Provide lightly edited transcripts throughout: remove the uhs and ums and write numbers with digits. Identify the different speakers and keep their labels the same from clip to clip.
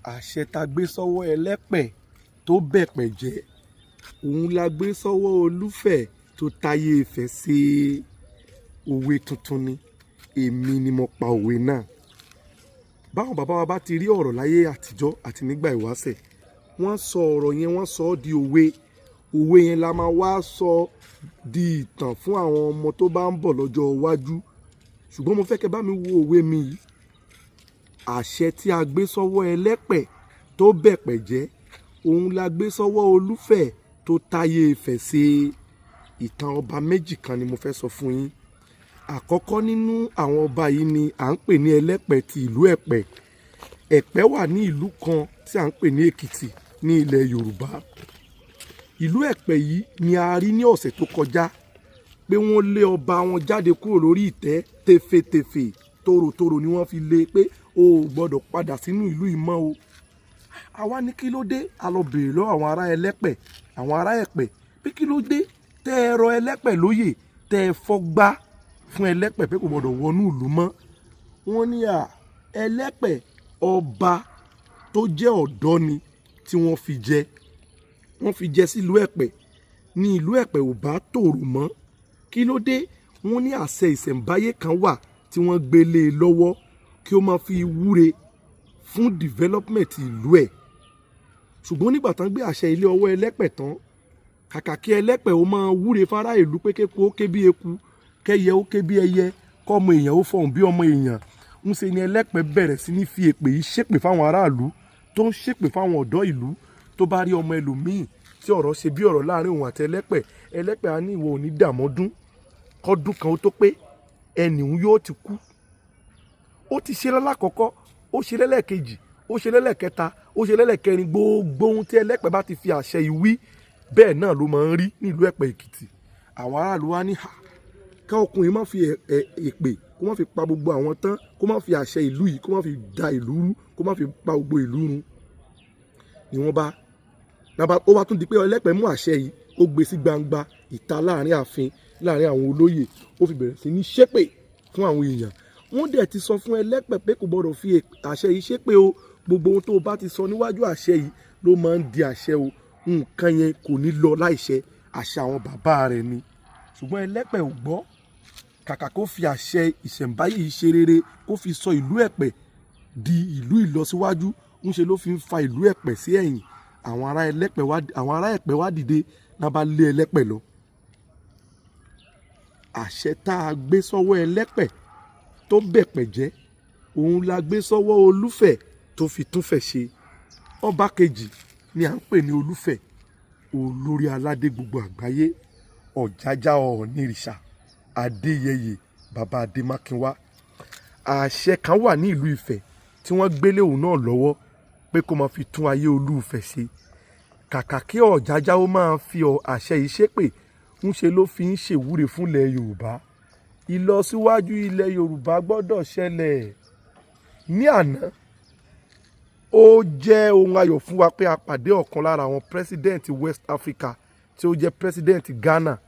Speaker 1: àṣẹ tá gbé sọ́wọ́ ẹlẹ́pẹ̀ tó bẹ̀pẹ̀ jẹ́ òun la gbé sọ́wọ́ olúfẹ̀ tó táyé Ifẹ̀ ṣe. Òwe tuntun ni, èmi ni mo pa òwe náà. Báwọn bàbá wa bá ti rí ọ̀rọ̀ láyé àtijọ́ àti nígbà ìwáṣẹ̀, wọ́n sọ ọ̀rọ̀ yẹn, wọ́n sọ ọ́ di òwe. Òwe yẹn la máa wá sọ di ìtàn fún àwọn ọmọ tó bá ń bọ̀ lọ́jọ́ iwájú. Ṣùgbọ́n mo fẹ́ kẹ́ bá mi wo òwe mi yìí. Àṣẹ tí a gbé sọ́wọ́ ẹlẹ́pẹ̀ tó bẹ̀pẹ̀ jẹ́ òun la gbé sọ́wọ́ olúfẹ̀ tó táyé Ifẹ̀ ṣe. Ìtàn ọba méjì kan ni mo fẹ́ sọ fún yín. Àkọ́kọ́ nínú àwọn ọba yìí ni à ń pè ní ẹlẹ́pẹ̀ ti ìlú Ẹ̀pẹ̀. Ẹ̀pẹ̀ wà ní ìlú kan tí à ń pè ní Èkìtì ní ilẹ̀ Yorùbá. Ìlú Ẹ̀pẹ̀ yìí ni a rí ní ọ̀sẹ̀ tó kọjá pé wọ́n lé ọba wọn jáde kúrò lórí ìtẹ́ tefetefe, tòròtòrò ni wọ́n fi lé pé o ò gbọ́dọ̀ padà sínú ìlú yìí mọ́ o. Àwa ní kí ló dé? A lọ bèèrè lọ́wọ́ àwọn ará Ẹlẹ́pẹ̀, àwọn ará Ẹ̀pẹ̀ pé kí ló dé tẹ́ ẹ rọ Ẹlẹ́pẹ̀ lóyè tẹ́ ẹ fọ́gbá fún Ẹlẹ́pẹ̀ pé kò gbọ́dọ̀ wọnú ìlú mọ́. Wọ́n ní Ẹlẹ́pẹ̀ ọba tó jẹ́ ọ̀dọ́ ni tí wọ́n fi jẹ. Wọ́n fi jẹ sílùú Ẹ̀pẹ̀ ní ìlú Ẹ̀pẹ̀ ò bá tòrò mọ́. Kí ló dé? Wọ́n ní àṣẹ ìṣẹ̀ǹbáyé kan wà tí wọ́n gbé lé e lọ́wọ́ kí ó máa fi wúre fún development ìlú ẹ̀. Ṣùgbọ́n nígbà tán gbé àṣẹ ilé ọwọ́ Ẹlẹ́pẹ̀ tán, kàkà kí Ẹlẹ́pẹ̀ ó máa wúre fárá ìlú pé kéku ó ké bí eku, kẹ́yẹ ó ké bí ẹyẹ, kọ́mọ èèyàn ó fọhùn bí ọmọ èèyàn. ń ṣe ni Ẹlẹ́pẹ̀ bẹ̀rẹ̀ sí ní fi èpè yìí ṣépè fáwọn aráàlú, tó ń ṣépè fáwọn ọ̀dọ́ ìlú. Tó bá rí ọmọ ẹlòmíì tí ọ̀rọ̀ ṣe bí ọ̀rọ̀ láàrin òun àti Ẹlẹ́pẹ̀, Ẹlẹ́pẹ̀ á ní ìwọ ò ní dàmọ́dún kọ́dún kan ó tó pé ẹnì òun yóò ti kú. Ó ti ṣe lálákọ̀ọ́kọ́, ó ṣe lẹ́lẹ́kejì, ó ṣe lẹ́lẹ́kẹta, ó ṣe lẹ́lẹ́kẹrin. Gbogbo ohun tí Ẹlẹ́pẹ̀ bá ti fi àṣẹ yìí wí, bẹ́ẹ̀ náà ló máa ń rí nílùú Ẹ̀pẹ̀ Èkìtì. Àwọn aráàlú wa ní ká ọkùnrin má fi èpè kó má fi pa gbogbo àwọn tán, kó má fi àṣẹ ìlú yìí kó má fi da ìlú rú, kó má fi pa gbogbo ìlú run. Ni wọ́n bá ó wá tún di pé Ẹlẹ́pẹ̀ mú àṣẹ yìí, ó gbé sí gbangba ìta láàrin ààfin, láàrin àwọn olóyè, ó fi bẹ̀rẹ̀ sí ní ṣépè fún àwọn èèyàn. Wọ́n dẹ̀ ti sọ fún Ẹlẹ́pẹ̀ pé kò gbọdọ̀ fi àṣẹ yìí ṣépè o. Gbogbo ohun tó bá ti sọ níwájú àṣẹ yìí ló máa ń di àṣẹ o. Nǹkan yẹn kò ní lọ láìṣẹ, àṣẹ àwọn bàbá rẹ̀ ni. Ṣùgbọ́n Ẹlẹ́pẹ̀ ò gbọ́. Kàkà kó fi àṣẹ ìṣẹ̀ǹbáyé yìí ṣe rere, kó fi sọ ìlú Ẹ̀pẹ̀ di ìlú ìlọsíwájú, ńṣe ló fi ń fa ìlú Ẹ̀pẹ̀ sí ẹ̀yìn. Àwọn ará Ẹ̀pẹ̀ wá dìde náà bá lé Ẹlẹ́pẹ̀ lọ. Àṣẹ tá a gbé sọ́wọ́ Ẹlẹ́pẹ̀ tó bẹ̀pẹ̀ jẹ́ òun la gbé sọ́wọ́ olúfẹ̀ tó fi túnfẹ̀ ṣe. Ọba kejì ni à ń pè ní olúfẹ̀, olórí aládé gbogbo àgbáyé, Ọ̀jájá Ọ̀ọ̀nìrìṣà Adéyẹyè bàbá Adémákinwá. Àṣẹ kan wà ní ìlú Ifẹ̀ tí wọ́n gbélé òun náà lọ́wọ́ pé kó máa fi tún ayé Olúfẹ̀ ṣe. Kàkà kí Ọ̀jájá ó máa fi àṣẹ yìí ṣépè, ńṣe ló fi ń ṣèwúre fúnlẹ̀ Yorùbá. Ìlọsíwájú ilẹ̀ Yorùbá gbọ́dọ̀ ṣẹlẹ̀. Ní àná, ó jẹ́ ohun ayọ̀ fún wa pé a pàdé ọ̀kan lára àwọn president West Africa tí ó jẹ́ president Ghana.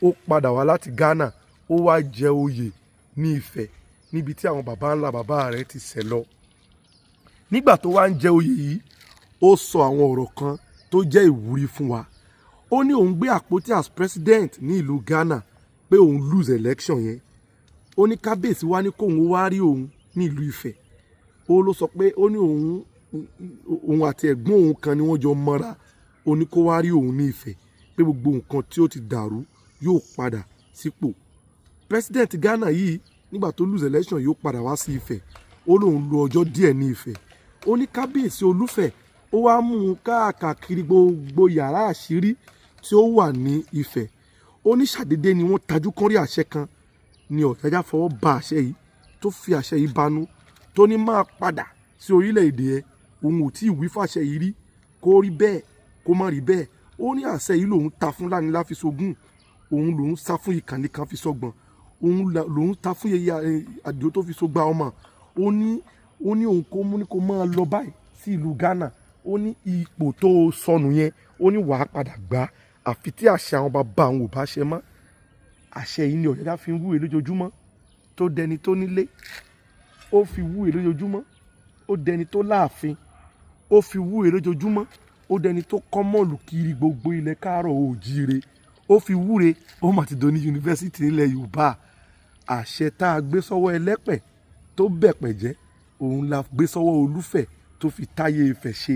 Speaker 1: Ó padà wá láti Ghana, ó wá jẹ oyè ní Ifẹ̀ níbi tí àwọn baba ńlá bàbá rẹ̀ ti ṣẹ̀ lọ. Nígbà tó wá ń jẹ oyè yìí, ó sọ àwọn ọ̀rọ̀ kan tó jẹ́ ìwúrí fún wa. Ó ní òun gbé àpótí as president ní ìlú Ghana pé òun lose election yẹn. Ó ní kábíyèsí wá ní kóun wá rí òun ní ìlú Ifẹ̀. Ó ló sọ pé ó ní òun àti ẹ̀gbọ́n òun kan ni wọ́n jọ mọ́ra. Ó ní kó wá rí òun ní Ifẹ̀ pé gbogbo nǹkan tí ó ti dàrú yóò padà sípò. President Ghana yìí nígbà tó lose election yóò padà wá sí Ifẹ̀. Ó lóun lo ọjọ́ díẹ̀ ní Ifẹ̀. Ó ní kábíyèsí Olúfẹ̀ ó wá mú un káàkiri gbogbo yàrá àṣírí tí ó wà ní Ifẹ̀. Ó ní ṣàdédé ni wọ́n tajú kán rí àṣẹ kan ni Ọ̀jájá fọwọ́ ba àṣẹ yìí, tó fi àṣẹ yìí banú, tó ní máa padà sí orílẹ̀-èdè ẹ̀. Òun ò tí ì wí fàṣẹ yìí rí, kó rí bẹ́ẹ̀ kó má rí bẹ́ẹ̀. Ó ní àṣẹ yìí lòun ta fún Láńilá fi sógún, òun lòun sá fún Ìkànnì kan fi sọ́gbọ̀n, òun lòun ta fún Yèyé Àdìó tó fi sógbà ọmọ. Ó ní òun kó mú ní kó máa lọ báyìí sí ìlú Ghana. Ó ní ipò tó sọnù yẹn, ó ní wàá padà gbà àfi tí àṣẹ àwọn bàbá àwọn ò bá ṣe mọ́. Àṣẹ yìí ni Ọ̀jájá fi ń wúre lójoojúmọ́, tó dẹni tó nílé. Ó fi wúre lójoojúmọ́, ó dẹni tó láàfin. ó fi wúre lójoojúmọ́, ó dẹni tó kọ́ mọ́ọ̀lù kiri gbogbo ilẹ̀ káàárọ̀ oòjíire, ó fi wúre, ó mà ti dòní yunifásitì nílẹ̀ Yorùbá. Àṣẹ tá a gbé sọ́wọ́ ẹlẹ́pẹ̀ tó bẹ̀pẹ̀ jẹ́, òun la gbé sọ́wọ́ Olúfẹ̀ tó fi táyé Ifẹ̀ ṣe.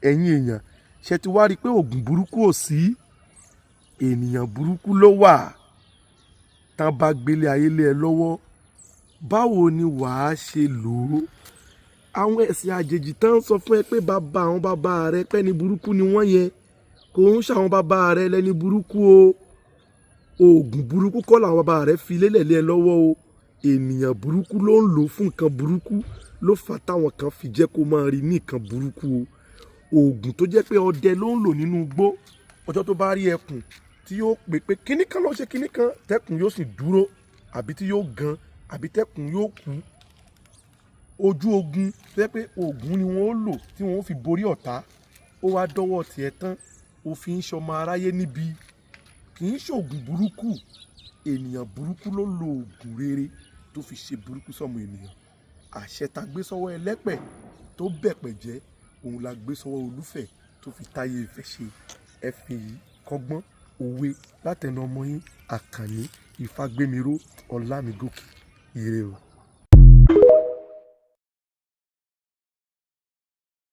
Speaker 1: Ẹ̀yin èèyàn, ṣe ti wá rí i pé oògùn burúkú ò sí, ènìyàn burúkú ló wà. Tán bá gbélé ayé lé ẹ lọ́wọ́, báwo ni wàá ṣe lò ó? Àwọn ẹ̀sìn àjèjì tán sọ fún ẹ pé bàbá àwọn bàbá rẹ pé ní burúkú ni wọ́n yẹn, kò ń ṣàwọn bàbá rẹ lẹ́ni burúkú o. Oògùn burúkú kọ́ làwọn bàbá rẹ fi lélẹ̀ lé ẹ lọ́wọ́ o. Ènìyàn burúkú ló ń lò fún nǹkan burúkú, ló fà táwọn kan fi jẹ́ kó máa rí ní nǹkan burúkú o. Oògùn tó jẹ́ pé ọdẹ ló ń lò nínú igbó, ọjọ́ tó bá rí ẹkùn tí yóò pè pé kíní kan ló ṣe kíní kan, tẹkùn yóò sì dúró, àbí tí yóò gan, àbí tẹkùn yóò kú. Ojú ogun tó jẹ́ pé oògùn ni wọ́n lò tí wọ́n fi borí ọ̀tá, ó wá dọ́wọ́ tiẹ̀ tán, ó fi ń ṣọmọ aráyé níbi. Kì í ṣoògùn burúkú, ènìyàn burúkú ló lo oògùn rere tó fi ṣe burúkú sọ́mọ ènìyàn. Àṣẹ tá gbé sọ́wọ́ ẹlẹ́pẹ̀ tó bẹ̀pẹ̀ jẹ́, òun la gbé sọ́wọ́ Olúfẹ̀ tó fi táyé Ifẹ̀ ṣe. Ẹ fi yìí kọ́gbọ́n òwe látẹnu ọmọ yín Àkànní Ifágbémiró Ọlámigòkè. Ire o.